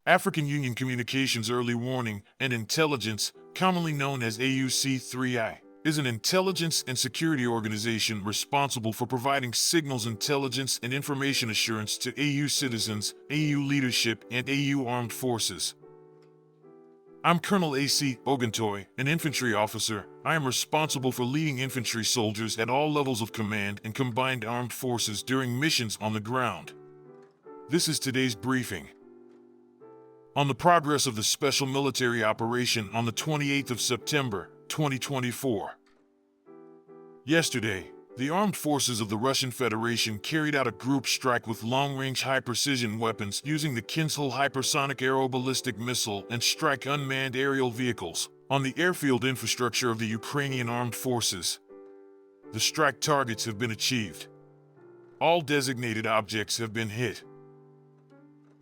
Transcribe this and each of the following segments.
African Union Communications Early Warning and Intelligence, commonly known as AUC3I, is an intelligence and security organization responsible for providing signals intelligence and information assurance to AU citizens, AU leadership, and AU armed forces. I'm Colonel A.C. Oguntoye, an infantry officer. I am responsible for leading infantry soldiers at all levels of command and combined armed forces during missions on the ground. This is today's briefing. On the progress of the special military operation on the 28th of September, 2024. Yesterday, the armed forces of the Russian Federation carried out a group strike with long-range high-precision weapons using the Kinzhal hypersonic aeroballistic missile and strike unmanned aerial vehicles on the airfield infrastructure of the Ukrainian Armed Forces. The strike targets have been achieved. All designated objects have been hit.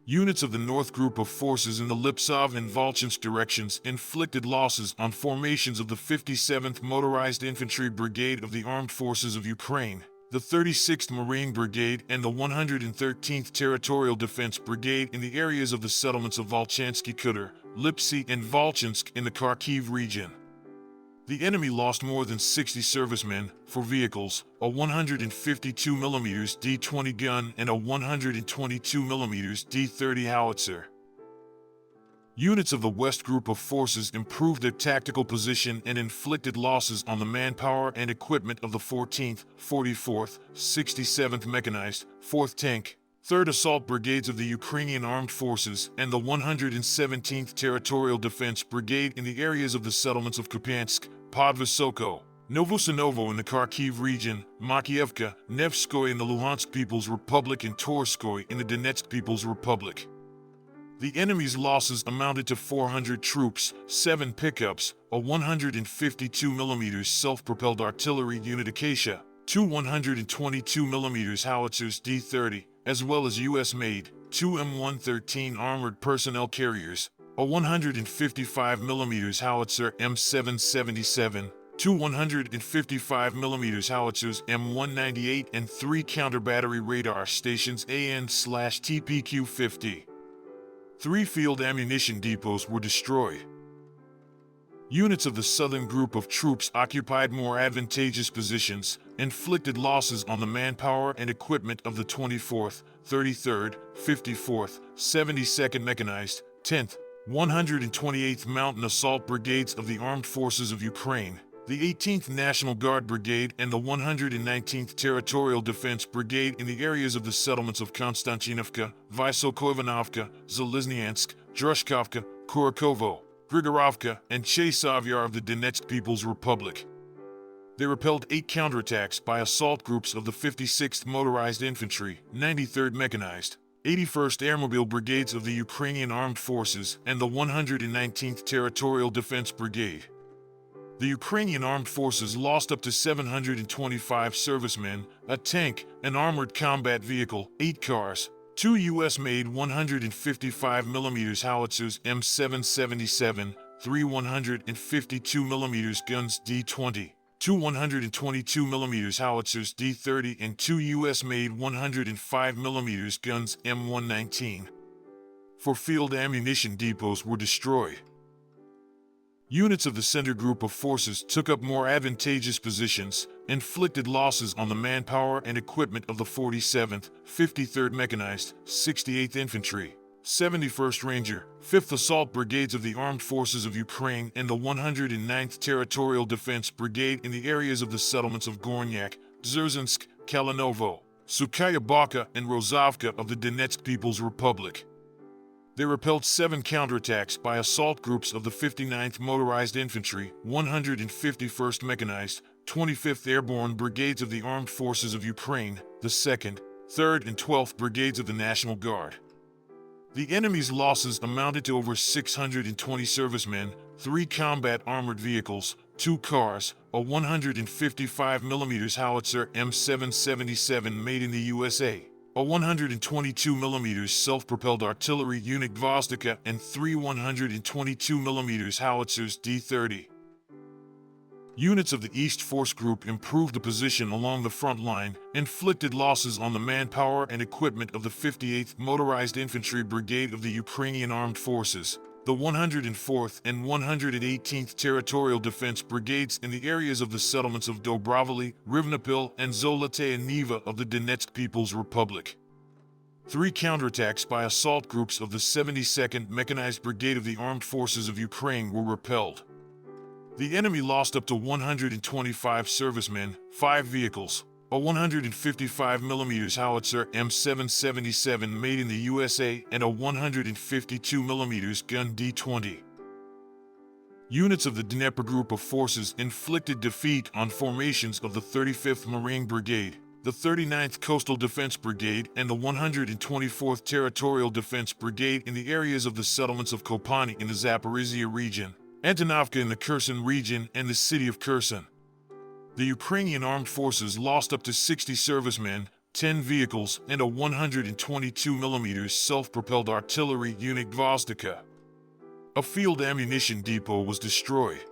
Units of the North Group of Forces in the Liptsov and Volchansk directions inflicted losses on formations of the 57th Motorized Infantry Brigade of the Armed Forces of Ukraine, the 36th Marine Brigade, and the 113th Territorial Defense Brigade in the areas of the settlements of Volchansky Khutor, Lipsy, and Volchansk in the Kharkiv region. The enemy lost more than 60 servicemen, 4 vehicles, a 152mm D-20 gun, and a 122mm D-30 howitzer. Units of the West Group of Forces improved their tactical position and inflicted losses on the manpower and equipment of the 14th, 44th, 67th Mechanized, 4th Tank, 3rd Assault Brigades of the Ukrainian Armed Forces, and the 117th Territorial Defense Brigade in the areas of the settlements of Kupiansk, Podvysoko, Novosinovo in the Kharkiv region, Makiivka, Nevskoye in the Luhansk People's Republic, and Torskoye in the Donetsk People's Republic. The enemy's losses amounted to 400 troops, 7 pickups, a 152mm self-propelled artillery unit Acacia, 2 122mm howitzers D-30, as well as US-made 2 M113 armored personnel carriers, a 155mm howitzer M777, 2 155mm howitzers M198, and 3 counter-battery radar stations AN/TPQ-50. 3 field ammunition depots were destroyed. Units of the Southern Group of Troops occupied more advantageous positions, inflicted losses on the manpower and equipment of the 24th, 33rd, 54th, 72nd Mechanized, 10th, 128th Mountain Assault Brigades of the Armed Forces of Ukraine, the 18th National Guard Brigade, and the 119th Territorial Defense Brigade in the areas of the settlements of Konstantinovka, Vysokoivanovka, Zalesnyansk, Drushkovka, Kurikovo, Grigorovka, and Chesavyar of the Donetsk People's Republic. They repelled 8 counterattacks by assault groups of the 56th Motorized Infantry, 93rd Mechanized, 81st Airmobile Brigades of the Ukrainian Armed Forces, and the 119th Territorial Defense Brigade. The Ukrainian Armed Forces lost up to 725 servicemen, a tank, an armored combat vehicle, 8 cars, 2 US-made 155mm howitzers M777, 3 152mm guns D-20, 2 122mm howitzers D-30, and 2 US-made 105mm guns M119. 4 field ammunition depots were destroyed. Units of the Center Group of Forces took up more advantageous positions, inflicted losses on the manpower and equipment of the 47th, 53rd Mechanized, 68th Infantry, 71st Ranger, 5th Assault Brigades of the Armed Forces of Ukraine, and the 109th Territorial Defense Brigade in the areas of the settlements of Gornyak, Dzerzhinsk, Kalinovo, Sukhaya Baka, and Rozovka of the Donetsk People's Republic. They repelled 7 counterattacks by assault groups of the 59th Motorized Infantry, 151st Mechanized, 25th Airborne Brigades of the Armed Forces of Ukraine, the 2nd, 3rd, and 12th Brigades of the National Guard. The enemy's losses amounted to over 620 servicemen, 3 combat armored vehicles, 2 cars, a 155mm howitzer M777 made in the USA, a 122mm self-propelled artillery unit Gvozdika, and 3 122mm howitzers D-30. Units of the East Force Group improved the position along the front line, inflicted losses on the manpower and equipment of the 58th Motorized Infantry Brigade of the Ukrainian Armed Forces, the 104th and 118th Territorial Defense Brigades in the areas of the settlements of Dobrovolye, Rivnopil, and Zolotaya Niva of the Donetsk People's Republic. 3 counterattacks by assault groups of the 72nd Mechanized Brigade of the Armed Forces of Ukraine were repelled. The enemy lost up to 125 servicemen, 5 vehicles, a 155mm howitzer M777 made in the USA, and a 152mm gun D-20. Units of the Dnieper Group of Forces inflicted defeat on formations of the 35th Marine Brigade, the 39th Coastal Defense Brigade, and the 124th Territorial Defense Brigade in the areas of the settlements of Kopani in the Zaporizhia region, Antonovka in the Kherson region, and the city of Kherson. The Ukrainian Armed Forces lost up to 60 servicemen, 10 vehicles, and a 122mm self-propelled artillery unit Gvozdika. A field ammunition depot was destroyed.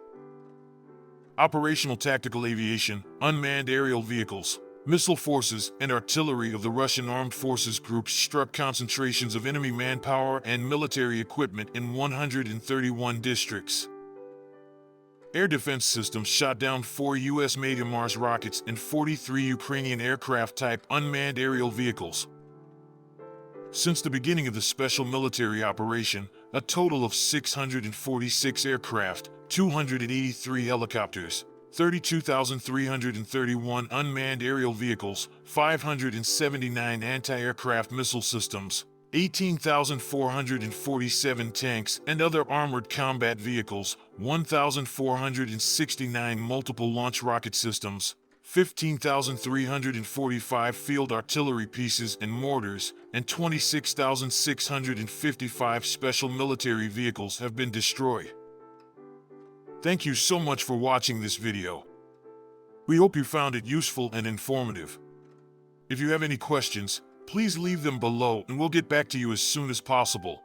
Operational tactical aviation, unmanned aerial vehicles, missile forces, and artillery of the Russian Armed Forces groups struck concentrations of enemy manpower and military equipment in 131 districts. Air defense systems shot down 4 U.S.-made Mars rockets and 43 Ukrainian aircraft-type unmanned aerial vehicles. Since the beginning of the special military operation, a total of 646 aircraft, 283 helicopters, 32,331 unmanned aerial vehicles, 579 anti-aircraft missile systems, 18,447 tanks and other armored combat vehicles, 1,469 multiple launch rocket systems, 15,345 field artillery pieces and mortars, and 26,655 special military vehicles have been destroyed. Thank you so much for watching this video. We hope you found it useful and informative. If you have any questions, please leave them below and we'll get back to you as soon as possible.